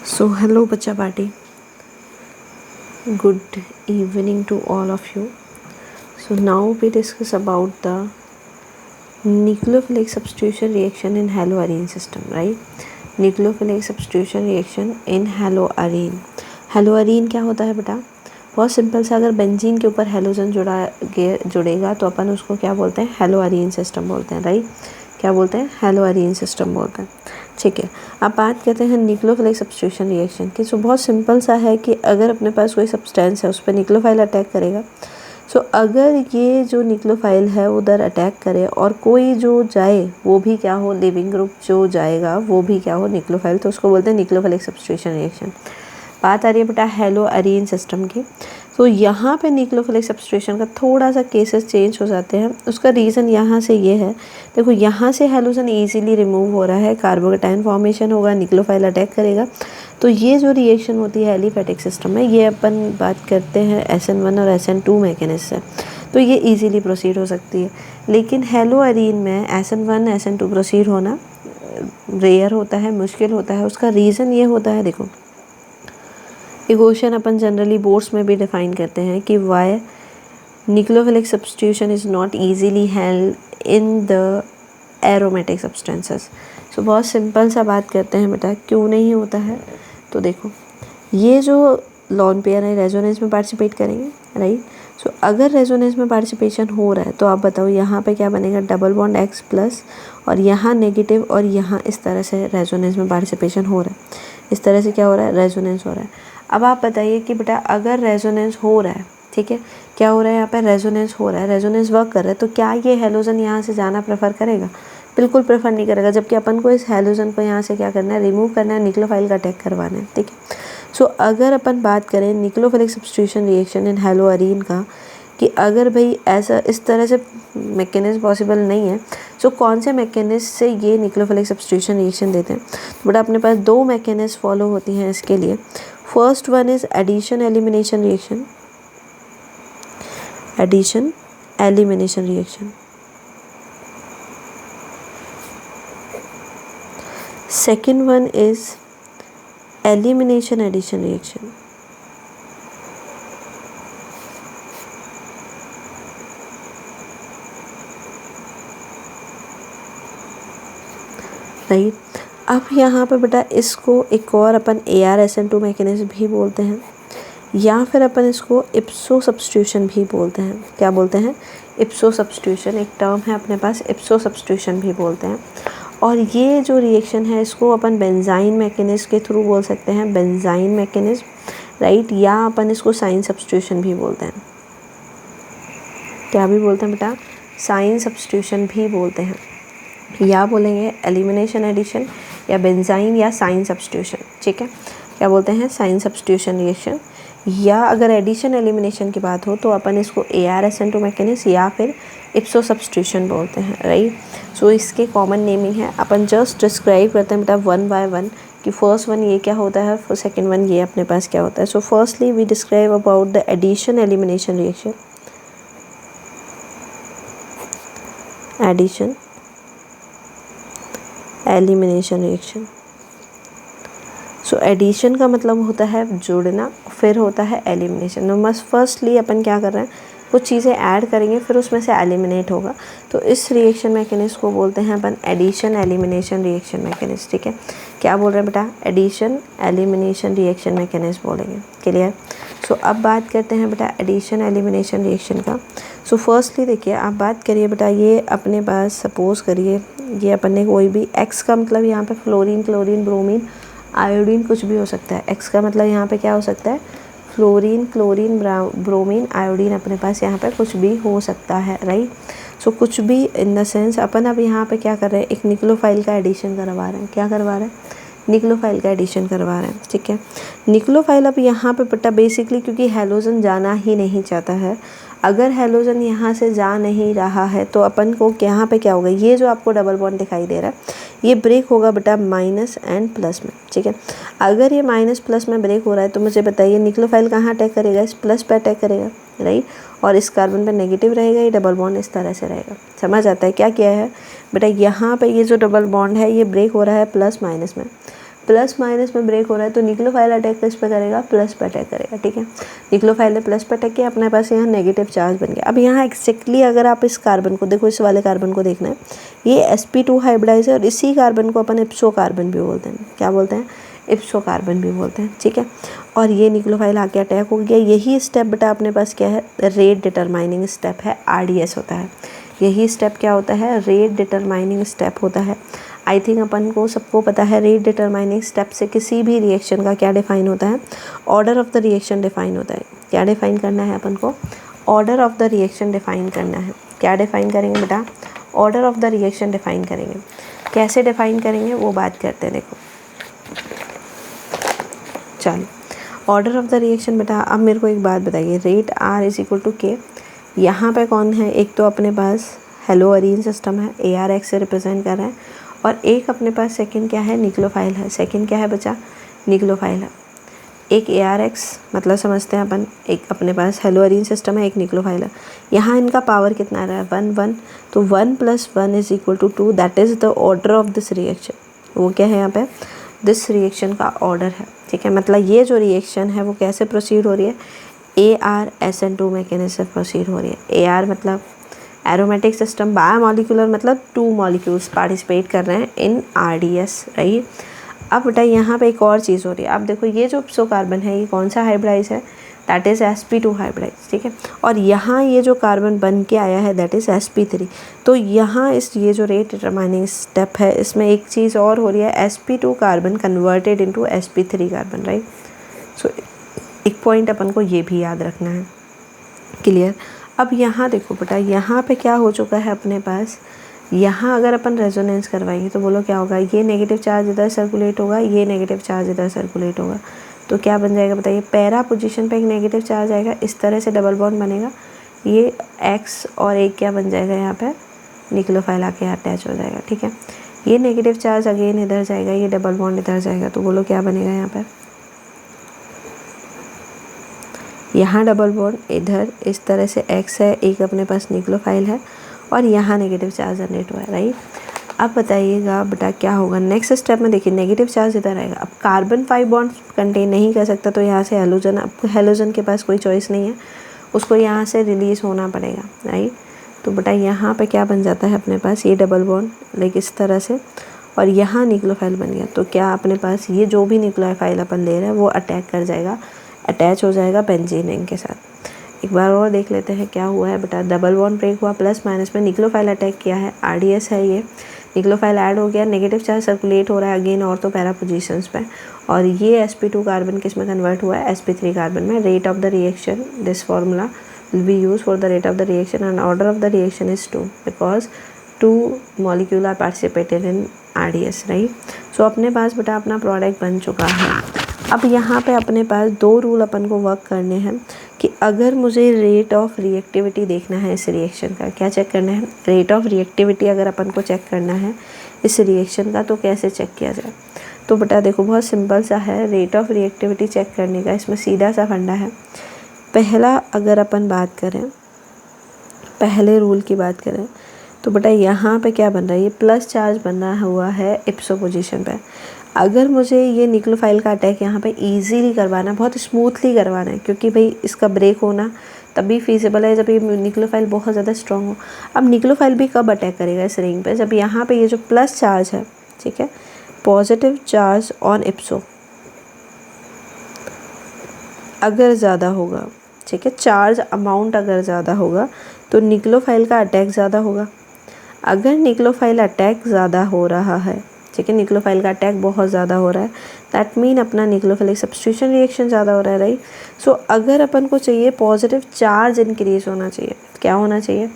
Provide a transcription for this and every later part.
So hello बच्चा party, good evening to all of you. So now we discuss about the nucleophilic substitution reaction in haloarene system, right? Nucleophilic substitution reaction in haloarene. Haloarene क्या होता है बेटा? बहुत simple सा, अगर benzene के ऊपर हेलोजन जुड़ेगा तो अपन उसको क्या बोलते हैं? हेलोअरीन सिस्टम बोलते हैं, राइट? क्या बोलते हैं? हेलोअरीन सिस्टम बोलते हैं। ठीक है, अब बात करते हैं न्यूक्लियोफिलिक सब्स्टिट्यूशन रिएक्शन की। सो बहुत सिंपल सा है कि अगर अपने पास कोई सब्सटेंस है उस पर न्यूक्लियोफाइल अटैक करेगा, सो अगर ये जो न्यूक्लियोफाइल है उधर अटैक करे और कोई जो जाए वो भी क्या हो, लिविंग ग्रुप जो जाएगा वो भी क्या हो, न्यूक्लियोफाइल, तो उसको बोलते हैं न्यूक्लियोफिलिक सब्स्टिट्यूशन रिएक्शन। बात आ रही है बेटा हेलोअरीन सिस्टम की। तो यहाँ पे न्यूक्लियोफिलिक सब्स्टिट्यूशन का थोड़ा सा केसेस चेंज हो जाते हैं। उसका रीज़न यहाँ से ये है, देखो यहाँ से हेलोजन इजीली रिमूव हो रहा है, कार्बोकेटाइन फॉर्मेशन होगा, न्यूक्लियोफाइल अटैक करेगा। तो ये जो रिएक्शन होती है एलिफैटिक सिस्टम में, ये अपन बात करते हैं SN1 और SN2 मैकेनिज्म से, तो ये इजीली प्रोसीड हो सकती है। लेकिन हेलोअरीन में SN1 SN2 प्रोसीड होना रेयर होता है, मुश्किल होता है। उसका रीज़न ये होता है, देखो इक्वेशन अपन जनरली बोर्ड्स में भी डिफाइन करते हैं कि why nucleophilic substitution is not easily held in the aromatic substances. So बहुत सिंपल सा बात करते हैं बेटा, क्यों नहीं होता है। तो देखो ये जो लॉन पेयर है रेजोनेंस में पार्टिसिपेट करेंगे, राइट? सो अगर रेजोनेंस में पार्टिसिपेशन हो रहा है तो आप बताओ यहाँ पे क्या बनेगा, डबल बॉन्ड X प्लस, और यहाँ नेगेटिव, और यहाँ इस तरह से रेजोनेंस में पार्टिसिपेशन हो रहा है। इस तरह से क्या हो रहा है, रेजोनेंस हो रहा है। अब आप बताइए कि बेटा अगर रेजोनेंस हो रहा है, ठीक है, क्या हो रहा है यहाँ पे, रेजोनेंस हो रहा है, रेजोनेंस वर्क कर रहा है, तो क्या ये हेलोजन यहाँ से जाना प्रेफर करेगा? बिल्कुल प्रेफर नहीं करेगा। जबकि अपन को इस हेलोजन को यहाँ से क्या करना है, रिमूव करना है, न्यूक्लियोफाइल का अटैक करवाना है, ठीक है। सो अगर अपन बात करें न्यूक्लियोफिलिक सब्स्टिट्यूशन रिएक्शन इन हेलोअरीन का, कि अगर भाई ऐसा इस तरह से मैकेनिज्म पॉसिबल नहीं है, सो कौन से मैकेनिज्म से ये न्यूक्लियोफिलिक सब्स्टिट्यूशन रिएक्शन देते हैं? तो बेटा अपने पास दो मैकेनिज्म फॉलो होती हैं इसके लिए। First one is addition elimination reaction, addition elimination reaction. Second one is elimination addition reaction. Right, अब यहाँ पे बेटा इसको एक और अपन AR-SN2 मैकेनिज्म भी बोलते हैं, या फिर अपन इसको इप्सो सब्स्टिट्यूशन भी बोलते हैं। क्या बोलते हैं? इप्सो सब्स्टिट्यूशन, एक टर्म है अपने पास, इप्सो सब्स्टिट्यूशन भी बोलते हैं। और ये जो रिएक्शन है इसको अपन बेंजाइन मैकेनिज्म के थ्रू बोल सकते हैं, बेंजाइन मैकेनिज्म, राइट, या अपन इसको साइन सब्स्टिट्यूशन भी बोलते हैं। क्या भी बोलते हैं बेटा? साइन सब्स्टिट्यूशन भी बोलते हैं, या बोलेंगे एलिमिनेशन एडिशन, या बेंजाइन, या साइन सब्स्टिट्यूशन, ठीक है। क्या बोलते हैं? Cine substitution reaction. या अगर एडिशन एलिमिनेशन की बात हो तो अपन इसको AR-SN2 मैकेनिज्म या फिर इप्सो सब्स्टिट्यूशन बोलते हैं, राइट। सो इसके कॉमन नेमिंग है, अपन जस्ट डिस्क्राइब करते हैं बेटा वन बाय वन कि फर्स्ट वन ये क्या होता है, सेकेंड वन ये अपने पास क्या होता है। So firstly we describe about the addition elimination reaction. Addition elimination reaction. So addition का मतलब होता है जुड़ना, फिर होता है एलिमिनेशन। तो मस्ट फर्स्टली अपन क्या कर रहे हैं, कुछ चीज़ें ऐड करेंगे फिर उसमें से एलिमिनेट होगा। तो इस रिएक्शन मैकेनिज्म को बोलते हैं अपन एडिशन एलिमिनेशन रिएक्शन मैकेनिज्म, ठीक है। क्या बोल रहे हैं बेटा? एडिशन एलिमिनेशन रिएक्शन मैकेनिज्म बोलेंगे, क्लियर। सो अब बात करते हैं बेटा एडिशन एलिमिनेशन रिएक्शन का। सो फर्स्टली देखिए, आप बात करिए बेटा, ये अपने पास सपोज करिए ये अपन ने कोई भी X का मतलब यहाँ पे फ्लोरीन, क्लोरीन, ब्रोमीन, आयोडीन कुछ भी हो सकता है। X का मतलब यहाँ पे क्या हो सकता है, फ्लोरीन, क्लोरीन, ब्रोमीन, आयोडीन, अपने पास यहाँ पे कुछ भी हो सकता है, राइट। सो कुछ भी इन द सेंस अपन अब यहाँ पे क्या कर रहे हैं, एक न्यूक्लियोफाइल का एडिशन करवा रहे हैं। क्या करवा रहे हैं? न्यूक्लियोफाइल का एडिशन करवा रहे हैं, ठीक है। न्यूक्लियोफाइल अब यहाँ पे बेटा बेसिकली क्योंकि हेलोजन जाना ही नहीं चाहता है, अगर हेलोजन यहाँ से जा नहीं रहा है तो अपन को यहाँ पे क्या होगा, ये जो आपको डबल बॉन्ड दिखाई दे रहा है ये ब्रेक होगा बेटा माइनस एंड प्लस में, ठीक है। अगर ये माइनस प्लस में ब्रेक हो रहा है तो मुझे बताइए न्यूक्लियोफाइल कहाँ अटैक करेगा, इस प्लस पे अटैक करेगा, राइट। और इस कार्बन पे नेगेटिव रहेगा, ये डबल बॉन्ड इस तरह से रहेगा। समझ आता है क्या किया है बेटा? यहाँ पे ये जो डबल बॉन्ड है ये ब्रेक हो रहा है प्लस माइनस में। प्लस माइनस में ब्रेक हो रहा है तो निक्लोफाइल अटैक किस पे करेगा, प्लस पे अटैक करेगा, ठीक है। निक्लोफाइल ने प्लस पे अटैक किया, अपने पास यहाँ नेगेटिव चार्ज बन गया। अब यहाँ एक्जैक्टली अगर आप इस कार्बन को देखो, इस वाले कार्बन को देखना है, ये sp2 हाइब्रिडाइज है और इसी कार्बन को अपन इप्सो कार्बन भी बोलते हैं। क्या बोलते हैं, इप्सो कार्बन भी बोलते हैं, ठीक है। और ये निक्लोफाइल आके अटैक हो गया। यही स्टेप बेटा अपने पास क्या है, रेट डिटरमाइनिंग स्टेप है, RDS होता है। यही स्टेप क्या होता है, रेट डिटरमाइनिंग स्टेप होता है। आई थिंक अपन को सबको पता है रेट डिटरमाइनिंग स्टेप से किसी भी रिएक्शन का क्या डिफाइन होता है, order of the reaction define होता है। क्या डिफाइन करना है अपन को, order of the reaction define करना है। क्या डिफाइन करेंगे बेटा, order of the reaction define करेंगे। कैसे डिफाइन करेंगे वो बात करते हैं, देखो चलो। ऑर्डर ऑफ द रिएक्शन बेटा, अब मेरे को एक बात बताइए, rate R is equal to K, यहाँ पे कौन है, एक तो अपने पास हेलोअरीन सिस्टम है, ARX से रिप्रेजेंट कर रहे हैं, और एक अपने पास सेकंड क्या है, निक्लोफाइल है। सेकंड क्या है बच्चा, निक्लोफाइल है। एक ARX मतलब समझते हैं अपन, एक अपने पास हेलोअरीन सिस्टम है, एक निक्लोफाइल है। यहाँ इनका पावर कितना रहा है, 1 1, तो 1 + 1 is equal to 2, that is the order of this reaction. वो क्या है यहाँ पे, दिस रिएक्शन का ऑर्डर है, ठीक है। मतलब ये जो रिएक्शन है वो कैसे प्रोसीड हो रही है, AR-SN2 मैकेनिज्म से प्रोसीड हो रही है। AR मतलब एरोमेटिक सिस्टम, बायोमोलिकुलर मतलब 2 मॉलिक्यूल्स पार्टिसिपेट कर रहे हैं इन RDS, राइट। अब बेटा यहाँ पे एक और चीज़ हो रही है। अब देखो ये जो इप्सो कार्बन है ये कौन सा हाइब्रिडाइज है, दैट इज़ sp2 हाइब्रिडाइज, ठीक है। और यहाँ ये जो कार्बन बन के आया है दैट इज़ sp3। तो यहाँ इस ये जो रेट डिटरमाइनिंग स्टेप है इसमें एक चीज़ और हो रही है, sp2 carbon converted into sp3 carbon, right. So एक पॉइंट अपन को ये भी याद रखना है, क्लियर। अब यहाँ देखो बेटा, यहाँ पे क्या हो चुका है अपने पास, यहाँ अगर अपन रेजोनेंस करवाएंगे तो बोलो क्या होगा, ये नेगेटिव चार्ज इधर सर्कुलेट होगा, ये नेगेटिव चार्ज इधर सर्कुलेट होगा, तो क्या बन जाएगा बताइए, पैरा पोजीशन पे एक नेगेटिव चार्ज आएगा, इस तरह से डबल बॉन्ड बनेगा, ये X और एक क्या बन जाएगा यहाँ पे, निक्लोफाइल आके अटैच हो जाएगा, ठीक है। ये नेगेटिव चार्ज अगेन इधर जाएगा, ये डबल बॉन्ड इधर जाएगा, तो बोलो क्या बनेगा यहाँ पर, यहाँ डबल बॉन्ड इधर इस तरह से X है, एक अपने पास निक्लोफाइल है और यहाँ नेगेटिव चार्ज जनरेट हुआ है, राइट। अब बताइएगा बेटा क्या होगा नेक्स्ट स्टेप में, देखिए नेगेटिव चार्ज इधर आएगा। अब कार्बन 5 बॉन्ड कंटेन नहीं कर सकता तो यहाँ से हेलोजन, अब हेलोजन के पास कोई चॉइस नहीं है, उसको यहाँ से रिलीज़ होना पड़ेगा, राइट। तो बेटा यहाँ पे क्या बन जाता है अपने पास, ये डबल बॉन्ड लाइक इस तरह से, और यहाँ निक्लोफाइल बन गया। तो क्या अपने पास ये जो भी निक्लोफाइल अपन ले रहे हैं वो अटैक कर जाएगा, अटैच हो जाएगा बेंजीन रिंग के साथ। एक बार और देख लेते हैं क्या हुआ है बेटा, डबल बॉन्ड ब्रेक हुआ, प्लस माइनस में निक्लोफाइल अटैक किया है, RDS है ये, निक्लोफाइल ऐड हो गया, नेगेटिव चार्ज सर्कुलेट हो रहा है अगेन और तो पैरा पोजीशंस पे, और ये sp2 कार्बन किस में कन्वर्ट हुआ है, sp3 कार्बन में। Rate of the reaction, this formula will be use for the rate of the reaction and order of the reaction is 2 because 2 molecule are participated in RDS, right. So अपने पास बेटा अपना product बन चुका है। अब यहाँ पे अपने पास 2 रूल अपन को वर्क करने हैं कि अगर मुझे रेट ऑफ रिएक्टिविटी देखना है इस रिएक्शन का, क्या चेक करना है, रेट ऑफ रिएक्टिविटी अगर अपन को चेक करना है इस रिएक्शन का तो कैसे चेक किया जाए। तो बेटा देखो बहुत सिंपल सा है रेट ऑफ रिएक्टिविटी चेक करने का, इसमें सीधा सा फंडा है। पहला अगर अपन बात करें, पहले रूल की बात करें तो बेटा यहाँ पे क्या बन रहा है, ये प्लस चार्ज बना हुआ है इप्सो पोजीशन पे। अगर मुझे ये निक्लोफाइल का अटैक यहाँ पे इजीली करवाना है, बहुत स्मूथली करवाना है, क्योंकि भाई इसका ब्रेक होना तभी फिजिबल है जब ये निक्लोफाइल बहुत ज़्यादा स्ट्रॉन्ग हो। अब निक्लोफाइल भी कब अटैक करेगा इस रिंग पे, जब यहाँ पे ये जो प्लस चार्ज है, ठीक है, पॉजिटिव चार्ज ऑन इप्सो अगर ज़्यादा होगा, ठीक है, चार्ज अमाउंट अगर ज़्यादा होगा तो निक्लोफाइल का अटैक ज़्यादा होगा। अगर निक्लोफाइल अटैक ज़्यादा हो रहा है, ठीक है, निक्लोफाइल का अटैक बहुत ज़्यादा हो रहा है, दैट मीन अपना निक्लोफिलिक सब्स्टिट्यूशन रिएक्शन ज़्यादा हो रहा है, राइट। सो अगर अपन को चाहिए पॉजिटिव चार्ज इंक्रीज़ होना चाहिए, क्या होना चाहिए,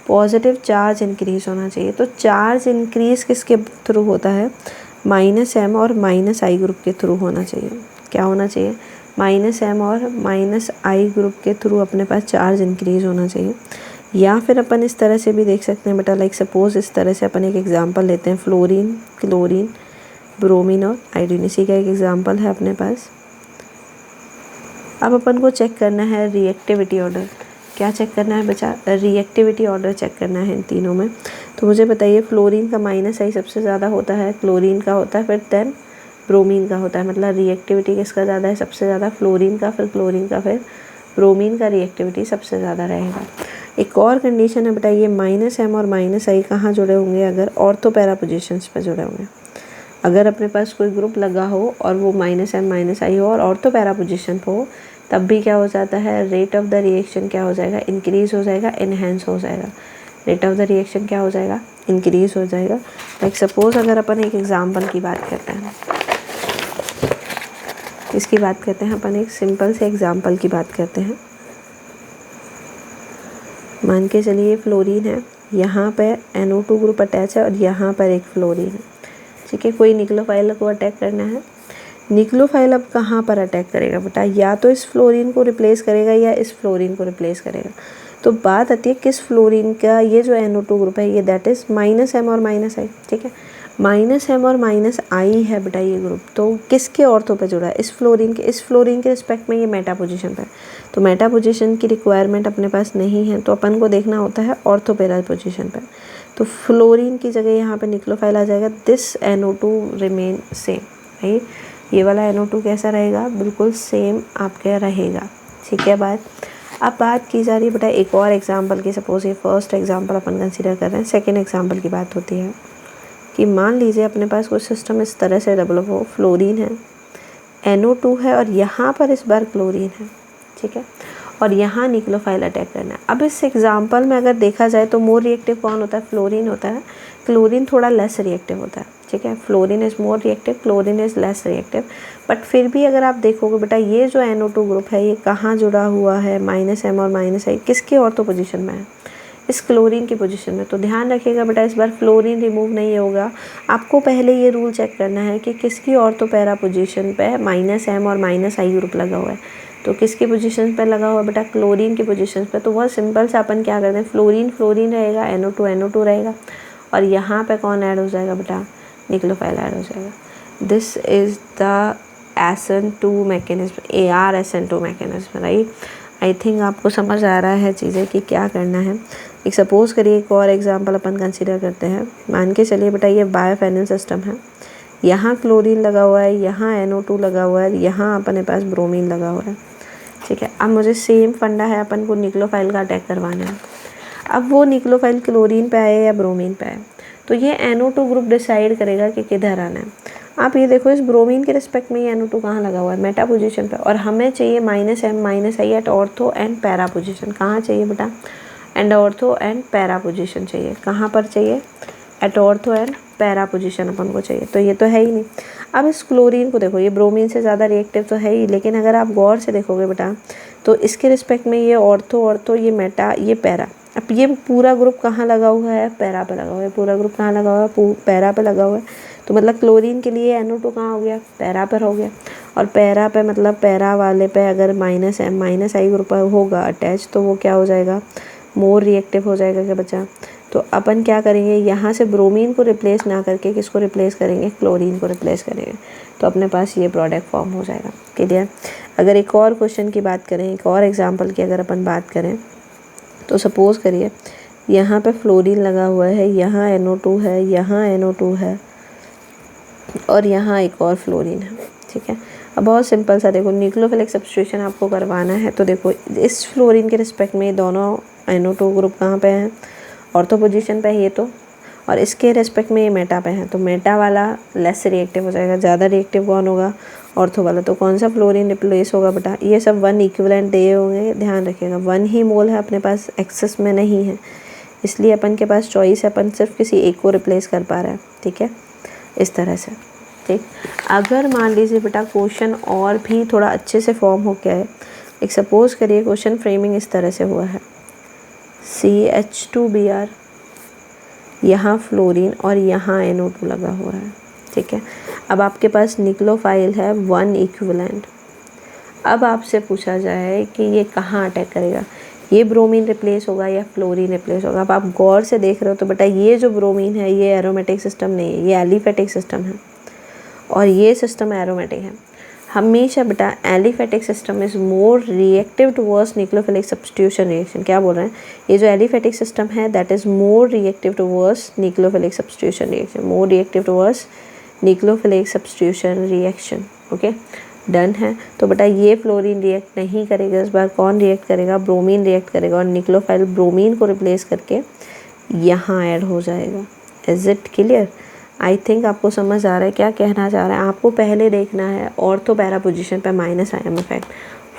पॉजिटिव चार्ज इंक्रीज़ होना चाहिए। तो चार्ज इंक्रीज़ किसके थ्रू होता है, -m और -i ग्रुप के थ्रू होना चाहिए। क्या होना चाहिए, -m और -i ग्रुप के थ्रू अपने पास चार्ज इंक्रीज़ होना चाहिए। या फिर अपन इस तरह से भी देख सकते हैं बेटा, लाइक सपोज इस तरह से अपन एक एग्जांपल लेते हैं, फ्लोरीन, क्लोरीन, ब्रोमीन और आयोडीन, इसी का एक एग्जांपल है अपने पास। अब अपन को चेक करना है रिएक्टिविटी ऑर्डर। क्या चेक करना है बच्चा, रिएक्टिविटी ऑर्डर चेक करना है इन तीनों में। तो मुझे बताइए फ्लोरीन का -i सबसे ज़्यादा होता है, क्लोरीन का होता है, फिर देन ब्रोमीन का होता है। मतलब रिएक्टिविटी किसका ज़्यादा है, सबसे ज़्यादा फ्लोरीन का, फिर क्लोरीन का, फिर ब्रोमीन का रिएक्टिविटी सबसे ज़्यादा रहेगा। एक और कंडीशन है बेटा, ये -M और -I कहाँ जुड़े होंगे, अगर ऑर्थो पैरा पोजिशंस पर जुड़े होंगे। अगर अपने पास कोई ग्रुप लगा हो और वो -M -I हो और ऑर्थो पैरा पोजिशन पर हो, तब भी क्या हो जाता है, रेट ऑफ द रिएक्शन क्या हो जाएगा, इंक्रीज़ हो जाएगा, इन्हेंस हो जाएगा। रेट ऑफ द रिएक्शन क्या हो जाएगा, इंक्रीज़ हो जाएगा। लाइक सपोज अगर अपन एक एग्जांपल की बात करते हैं, इसकी बात करते हैं अपन, एक सिंपल से एग्जांपल की बात करते हैं। मान के चलिए फ्लोरीन है, यहाँ पे NO2 ग्रुप अटैच है और यहाँ पर एक फ्लोरीन है, ठीक है। कोई निक्लोफाइल को अटैक करना है। निक्लोफाइल अब कहाँ पर अटैक करेगा बेटा, या तो इस फ्लोरीन को रिप्लेस करेगा या इस फ्लोरीन को रिप्लेस करेगा। तो बात आती है किस फ्लोरीन का, ये जो NO2 ग्रुप है ये दैट इज़ -M और -I, ठीक है। -M और -I है बेटा ये ग्रुप, तो किसके ऑर्थो पे जुड़ा है, इस फ्लोरीन के रिस्पेक्ट में ये मेटा पोजीशन पे है। तो मेटा पोजीशन की रिक्वायरमेंट अपने पास नहीं है, तो अपन को देखना होता है ऑर्थो पैरा पोजीशन पे। तो फ्लोरीन की जगह यहाँ पे निक्लोफाइल आ जाएगा, this NO2 remain same, right. ये वाला NO2 कैसा रहेगा, बिल्कुल सेम आपका रहेगा, ठीक है। अब बात की जा रही है बेटा एक और एग्जांपल की। सपोज ये फर्स्ट एग्जांपल अपन कंसीडर कर रहे हैं, सेकंड एग्जांपल की बात होती है कि मान लीजिए अपने पास कोई सिस्टम इस तरह से डेवलप हो, फ्लोरीन है, NO2 है और यहाँ पर इस बार क्लोरीन है, ठीक है, और यहाँ निक्लोफाइल अटैक करना है। अब इस एग्जांपल में अगर देखा जाए तो मोर रिएक्टिव कौन होता है, फ्लोरीन होता है। क्लोरीन थोड़ा लेस रिएक्टिव होता है, ठीक है। Fluorine is more reactive, chlorine is less reactive. But फिर भी अगर आप देखोगे बेटा ये जो NO2 ग्रुप है ये कहाँ जुड़ा हुआ है, -M और -I किसके ऑर्थो पोजीशन में है, इस क्लोरीन की पोजीशन में। तो ध्यान रखिएगा बेटा इस बार फ्लोरीन रिमूव नहीं होगा। आपको पहले ये रूल चेक करना है कि किसकी ऑर्थो पैरा पोजीशन पे -M और -I ग्रुप लगा हुआ है। तो किसकी पोजीशन पे लगा हुआ बेटा, क्लोरीन की पोजीशन पे। तो बहुत सिंपल से अपन क्या करते हैं, फ्लोरीन रहेगा, NO2 रहेगा, और यहाँ पे कौन ऐड हो जाएगा बेटा, निक्लोफाइल ऐड हो जाएगा। This is the SN2 mechanism, AR-SN2 mechanism, right. I think आपको समझ आ रहा है चीज़ें कि क्या करना है। एक सपोज़ करिए एक और एग्जांपल अपन कंसीडर करते हैं। मान के चलिए बेटा ये बायोफेनिल सिस्टम है, यहाँ क्लोरीन लगा हुआ है, यहाँ NO2 लगा हुआ है, यहाँ अपने पास ब्रोमीन लगा हुआ है, ठीक है। अब मुझे सेम फंडा है, अपन को निक्लोफाइल का अटैक करवाना है। अब वो निक्लोफाइल क्लोरीन पे आए या ब्रोमीन पे आए, तो ये NO2 ग्रुप डिसाइड करेगा कि किधर आना है। आप ये देखो इस ब्रोमीन के रिस्पेक्ट में ये NO2 कहाँ लगा हुआ है, मेटा पोजीशन पे, और हमें चाहिए -M -I at ortho and para position. कहाँ चाहिए बेटा, and ortho and para position चाहिए। कहाँ पर चाहिए, at ortho and para position अपन को चाहिए। तो ये तो है ही नहीं। अब इस क्लोरीन को देखो, ये ब्रोमीन से ज़्यादा रिएक्टिव तो है ही, लेकिन अगर आप गौर से देखोगे बेटा तो इसके रिस्पेक्ट में ये ऑर्थो, ये मेटा, ये पैरा। अब ये पूरा ग्रुप कहाँ लगा हुआ है, पैरा पे लगा हुआ है। पूरा ग्रुप कहाँ लगा हुआ है, पैरा पे लगा हुआ है। तो मतलब क्लोरीन के लिए NO2 कहाँ हो गया, पैरा पर हो गया। और पैरा पे मतलब पैरा वाले पे अगर -M -I ग्रुप होगा अटैच, तो वो क्या हो जाएगा, मोर रिएक्टिव हो जाएगा क्या बच्चा। तो अपन क्या करेंगे, यहाँ से ब्रोमीन को रिप्लेस ना करके किसको रिप्लेस करेंगे, क्लोरीन को रिप्लेस करेंगे। तो अपने पास ये प्रोडक्ट फॉर्म हो जाएगा, क्लियर। अगर एक और क्वेश्चन की बात करें, एक और एग्जांपल की अगर अपन बात करें, तो सपोज़ करिए यहाँ पे फ्लोरीन लगा हुआ है, यहाँ NO2 है, यहाँ NO2 है, और यहाँ एक और फ्लोरीन है, ठीक है। अब बहुत सिंपल सा देखो, न्यूक्लियोफिलिक सब्स्टिट्यूशन आपको करवाना है। तो देखो इस फ्लोरीन के रिस्पेक्ट में दोनों NO2 ग्रुप कहाँ पे हैं, ऑर्थो पोजीशन पे है ये तो, और इसके रिस्पेक्ट में ये मेटा पे है। तो मेटा वाला लेस रिएक्टिव हो जाएगा, ज़्यादा रिएक्टिव कौन होगा, ऑर्थो वाला। तो कौन सा फ्लोरीन रिप्लेस होगा बेटा, ये सब 1 इक्विवेलेंट दे होंगे, ध्यान रखिएगा 1 ही मोल है अपने पास, एक्सेस में नहीं है, इसलिए अपन के पास चॉइस है, अपन सिर्फ किसी एक को रिप्लेस कर पा रहे हैं, ठीक है, इस तरह से, ठीक। अगर मान लीजिए बेटा क्वेश्चन और भी थोड़ा अच्छे से फॉर्म हो गया है, एक सपोज़ करिए क्वेश्चन फ्रेमिंग इस तरह से हुआ है, CH2Br, यहाँ फ्लोरीन और यहाँ NO2 लगा हुआ है, ठीक है। अब आपके पास निक्लोफाइल है 1 इक्विवेलेंट। अब आपसे पूछा जाए कि ये कहाँ अटैक करेगा, ये ब्रोमीन रिप्लेस होगा या फ्लोरीन रिप्लेस होगा। अब आप गौर से देख रहे हो तो बेटा ये जो ब्रोमीन है ये एरोमेटिक सिस्टम नहीं है, ये एलिफेटिक सिस्टम है, और ये सिस्टम एरोमेटिक है। हमेशा बेटा aliphatic system is more reactive towards nucleophilic substitution reaction. क्या बोल रहे हैं, ये जो एलिफेटिक सिस्टम है that is more reactive towards nucleophilic substitution reaction, more reactive towards nucleophilic substitution reaction. Okay, done है। तो बेटा ये फ्लोरीन रिएक्ट नहीं करेगा, इस बार कौन रिएक्ट करेगा, ब्रोमीन रिएक्ट करेगा और न्यूक्लियोफाइल ब्रोमीन को रिप्लेस करके यहाँ ऐड हो जाएगा। Is it clear? I think आपको समझ आ रहा है क्या कहना चाह रहा है। आपको पहले देखना है ऑर्थो पैरा पोजीशन पे minus ion effect.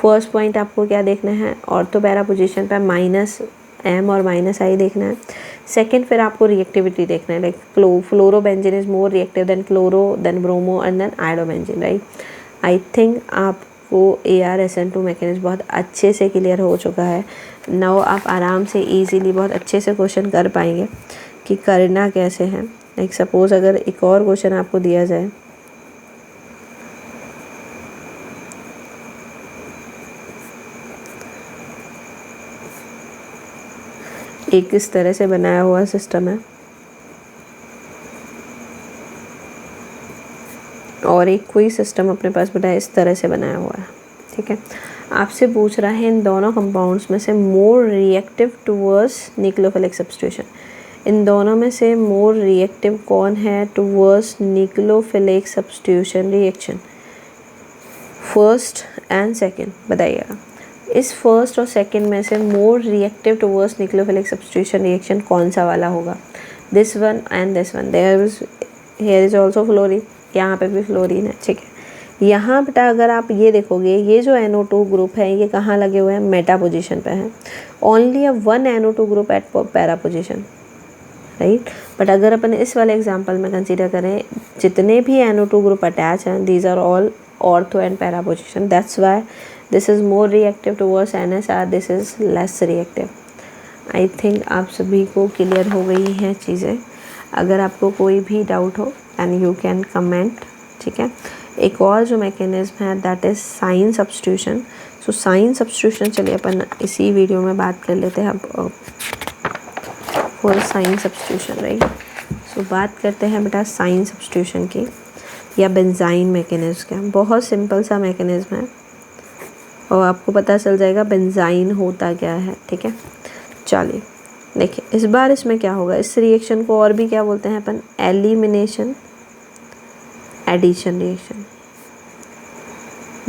First point आपको क्या देखना है, ऑर्थो पैरा पोजीशन पे माइनस एम और माइनस आई देखना है। सेकंड फिर आपको रिएक्टिविटी देखना है, like fluorobenzene is more reactive than chloro than bromo and then iodobenzene, right. I think आपको ArSN2 मैकेनिज्म बहुत अच्छे से क्लियर हो चुका है। नाउ आप आराम से इजीली बहुत अच्छे से क्वेश्चन कर पाएंगे कि करना कैसे है। लाइक सपोज अगर एक और क्वेश्चन आपको दिया जाए, एक इस तरह से बनाया हुआ सिस्टम है और एक कोई सिस्टम अपने पास बेटा इस तरह से बनाया हुआ है, ठीक है। आपसे पूछ रहा है इन दोनों कंपाउंड्स में से more reactive towards nucleophilic substitution, इन दोनों में से मोर रिएक्टिव कौन है towards nucleophilic substitution reaction, first and second, बताइएगा। इस फर्स्ट और सेकंड में से more reactive towards nucleophilic substitution reaction कौन सा वाला होगा, this one and this one. Here is also fluorine, यहाँ पे भी फ्लोरीन है, ठीक है। यहाँ बेटा अगर आप ये देखोगे, ये जो NO2 ग्रुप है ये कहाँ लगे हुए हैं, मेटा पोजीशन पे है। Only a one NO2 group at para position, right. But अगर अपन इस वाले एग्जांपल में कंसीडर करें, जितने भी NO2 ग्रुप अटैच हैं these are all ortho and para position, that's why this is more reactive towards NSR, this is less reactive. I think आप सभी को क्लियर हो गई हैं चीज़ें। अगर आपको कोई भी डाउट हो एंड यू कैन कमेंट, ठीक है। एक और जो मैकेनिज्म है that is sine substitution. So sine substitution चलिए अपन इसी वीडियो में बात कर लेते हैं अब फॉर साइन सब्स्टिट्यूशन, राइट। सो बात करते हैं बेटा साइन सब्स्टिट्यूशन की या बेंजाइन मैकेनिज्म का। बहुत सिंपल सा मैकेनिज्म है और आपको पता चल जाएगा बेंजाइन होता क्या है, ठीक है। चलिए देखिए इस बार इसमें क्या होगा, इस रिएक्शन को और भी क्या बोलते हैं अपन, एलिमिनेशन एडिशन रिएक्शन।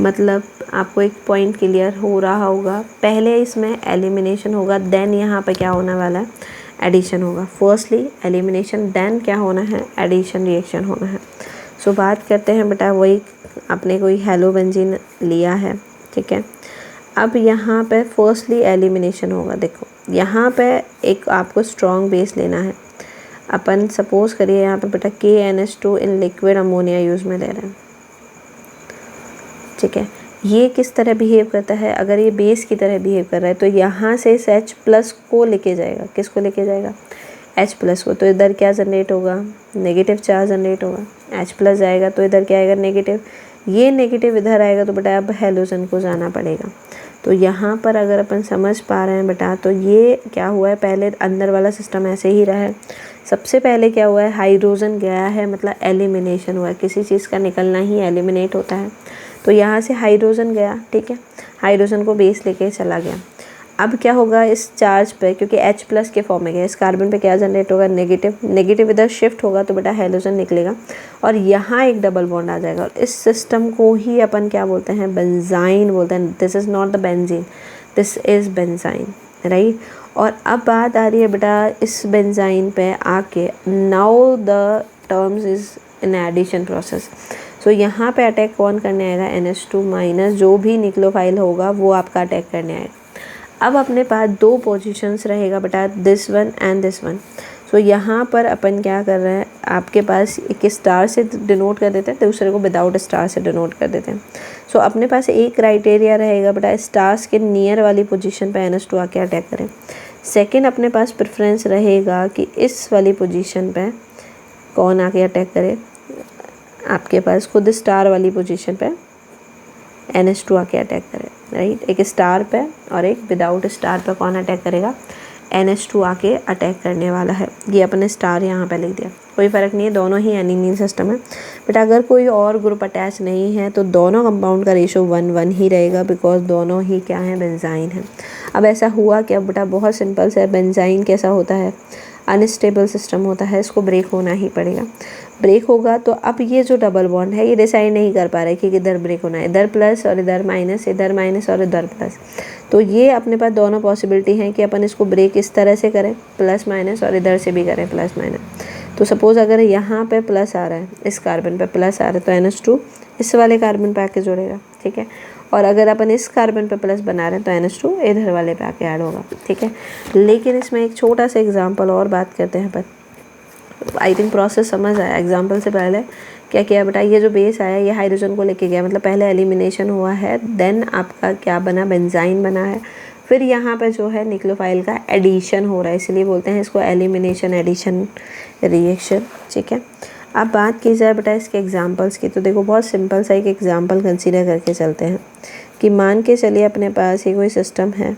मतलब आपको एक पॉइंट क्लियर हो रहा होगा, पहले इसमें एलिमिनेशन होगा देन यहाँ पे क्या होने वाला है, एडिशन होगा। फर्स्टली एलिमिनेशन देन क्या होना है, एडिशन रिएक्शन होना है। सो बात करते हैं बेटा, वही आपने कोई हेलोबेंजीन लिया है, ठीक है। अब यहाँ पे फर्स्टली एलिमिनेशन होगा। देखो यहाँ पे एक आपको स्ट्रॉन्ग बेस लेना है। अपन सपोज करिए यहाँ पे बेटा KNH2 in liquid ammonia use में ले रहे हैं, ठीक है। ये किस तरह बिहेव करता है, अगर ये बेस की तरह बिहेव कर रहा है तो यहाँ से इस H+ को लेके जाएगा, किसको लेके जाएगा, H+ को। तो इधर क्या जनरेट होगा, नेगेटिव चार्ज जनरेट होगा। H+ जाएगा तो इधर क्या आएगा, नेगेटिव। ये नेगेटिव इधर आएगा तो बेटा अब हैलोजन को जाना पड़ेगा। तो यहाँ पर अगर अपन समझ पा रहे हैं बेटा, तो ये क्या हुआ है, पहले अंदर वाला सिस्टम ऐसे ही रहा है। सबसे पहले क्या हुआ है, हाइड्रोजन गया है, मतलब एलिमिनेशन हुआ है। किसी चीज़ का निकलना ही एलिमिनेट होता है। तो यहाँ से हाइड्रोजन गया, ठीक है, हाइड्रोजन को बेस लेके चला गया। अब क्या होगा इस चार्ज पे, क्योंकि H+ के फॉर्म में गया, इस कार्बन पे क्या जनरेट होगा, नेगेटिव। नेगेटिव इधर शिफ्ट होगा तो बेटा हैलोजन निकलेगा और यहाँ एक डबल बॉन्ड आ जाएगा। और इस सिस्टम को ही अपन क्या बोलते हैं, बेंजाइन बोलते हैं। This is not the benzene, this is benzene, right. और अब बात आ रही है बेटा इस बेंजाइन पे आके, now the terms is in addition process. So यहाँ पे अटैक कौन करने आएगा, NH2- जो भी न्यूक्लियोफाइल होगा वो आपका अटैक करने आएगा। अब अपने पास दो पोजीशंस रहेगा बेटा, this one and this one. So यहाँ पर अपन क्या कर रहे हैं, आपके पास एक स्टार से डिनोट कर देते हैं, दूसरे को विदाउट स्टार से डिनोट कर देते हैं। सो अपने पास एक क्राइटेरिया रहेगा बेटा, स्टार्स के नियर वाली पोजीशन पे NH2 आके अटैक करें। सेकंड अपने पास प्रेफरेंस रहेगा कि इस वाली पोजीशन पे कौन आके अटैक करे, आपके पास खुद स्टार वाली पोजीशन पे NH2 आके अटैक करे, राइट। एक स्टार पे और एक विदाउट स्टार पे कौन अटैक करेगा, NH2 आके अटैक करने वाला है। ये अपने स्टार यहाँ पे लिख दिया, कोई फ़र्क नहीं है, दोनों ही एनिलीन सिस्टम है। बट अगर कोई और ग्रुप अटैच नहीं है तो दोनों कंपाउंड का रेशो 1:1 ही रहेगा, बिकॉज दोनों ही क्या है, बेंजाइन है। अब ऐसा हुआ क्या बेटा, बहुत सिंपल से, बेंजाइन कैसा होता है, अनस्टेबल सिस्टम होता है, इसको ब्रेक होना ही पड़ेगा। ब्रेक होगा तो अब ये जो डबल बॉन्ड है ये डिसाइड नहीं कर पा रहा है कि किधर ब्रेक होना है, इधर प्लस और इधर माइनस, इधर माइनस और इधर प्लस। तो ये अपने पास दोनों पॉसिबिलिटी हैं कि अपन इसको ब्रेक इस तरह से करें प्लस माइनस, और इधर से भी करें प्लस माइनस। तो सपोज़ अगर यहाँ पे प्लस आ रहा है, इस कार्बन पे प्लस आ रहा है, तो NH2 इस वाले कार्बन पे आके जुड़ेगा, ठीक है। और अगर अपन इस कार्बन पे प्लस बना रहे हैं तो NH2 इधर वाले पे आके ऐड होगा, ठीक है। लेकिन इसमें एक छोटा सा एग्जांपल और बात करते हैं अपन। आई थिंक प्रोसेस समझ आया। एग्जांपल से पहले क्या किया बेटा, ये जो बेस आया ये हाइड्रोजन को लेके गया, मतलब पहले एलिमिनेशन हुआ है, देन आपका क्या बना, बेंजाइन बना है। फिर यहाँ पे जो है न्यूक्लियोफाइल का एडिशन हो रहा है, इसलिए बोलते हैं इसको एलिमिनेशन एडिशन रिएक्शन, ठीक है। अब बात की जाए बेटा इसके एग्जांपल्स की, तो देखो बहुत सिंपल सा एक एग्जांपल कंसीडर करके चलते हैं कि मान के चलिए अपने पास ये कोई सिस्टम है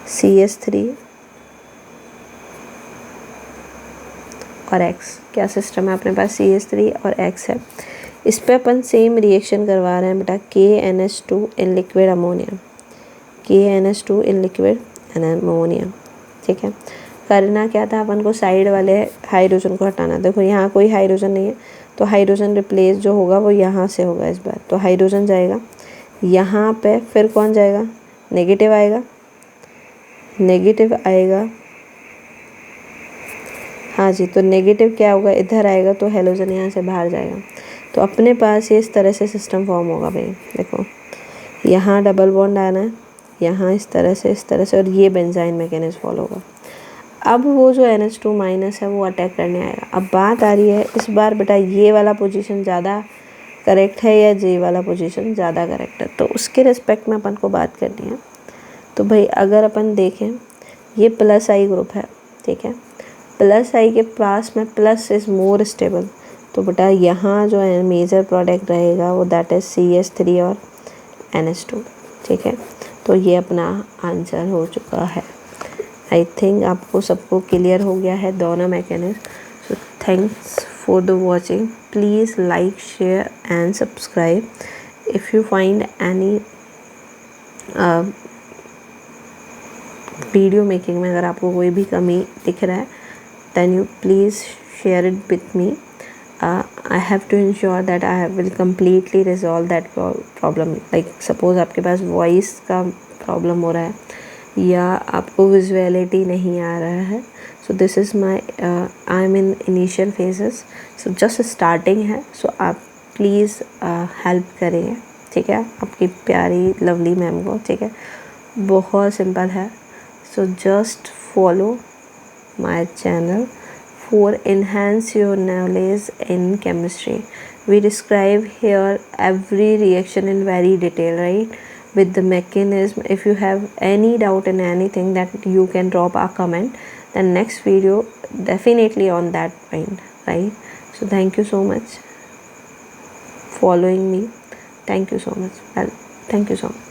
CH3 और X। क्या सिस्टम है अपने पास, CH3 और X है। इस पे अपन सेम रिएक्शन करवा रहे हैं बेटा, KNH2 in liquid ammonia, KNH2 in liquid ammonia, ठीक है। करना क्या था, अपन को साइड वाले हाइड्रोजन को हटाना। देखो यहाँ कोई हाइड्रोजन नहीं है, तो हाइड्रोजन रिप्लेस जो होगा वो यहाँ से होगा इस बार। तो हाइड्रोजन जाएगा यहाँ पे, फिर कौन जाएगा, नेगेटिव आएगा, नेगेटिव आएगा, हाँ जी। तो नेगेटिव क्या होगा, इधर आएगा, तो हेलोजन यहाँ से बाहर जाएगा। तो अपने पास ये इस तरह से सिस्टम फॉर्म होगा भाई। देखो यहाँ डबल बॉन्ड आना है, यहाँ इस तरह से, इस तरह से, और ये बेंजाइन मैकेनिज्म फॉलो होगा। अब वो जो NH2 माइनस है वो अटैक करने आएगा। अब बात आ रही है इस बार बेटा ये वाला पोजीशन ज़्यादा करेक्ट है या जे वाला पोजीशन ज़्यादा करेक्ट है, तो उसके रिस्पेक्ट में अपन को बात करनी है। तो भाई अगर अपन देखें ये प्लस आई ग्रुप है, ठीक है। प्लस आई के पास में प्लस इज़ मोर स्टेबल, तो बेटा यहाँ जो है मेजर प्रोडक्ट रहेगा वो दैट इज़ CH3 और NH2, ठीक है। तो ये अपना आंसर हो चुका है। आई थिंक आपको सबको क्लियर हो गया है दोनों mechanism. So thanks for the watching, please like share and subscribe. If you find any video making में अगर आपको कोई भी कमी दिख रहा है, then you please share it with me. I have to ensure that I will completely resolve that problem. Like suppose आपके पास वॉइस का प्रॉब्लम हो रहा है या आपको विजुअलिटी नहीं आ रहा है, so this is my I am in initial phases, so just starting है, सो आप प्लीज़ हेल्प करेंगे, ठीक है, आपकी प्यारी लवली मैम को, ठीक है। बहुत सिंपल है, so just follow my channel for enhance your knowledge in chemistry. We describe here every reaction in very detail, right, with the mechanism. If you have any doubt in anything, that you can drop a comment, then next video definitely on that point, right. So thank you so much following me. Thank you so much. Well, thank you so much.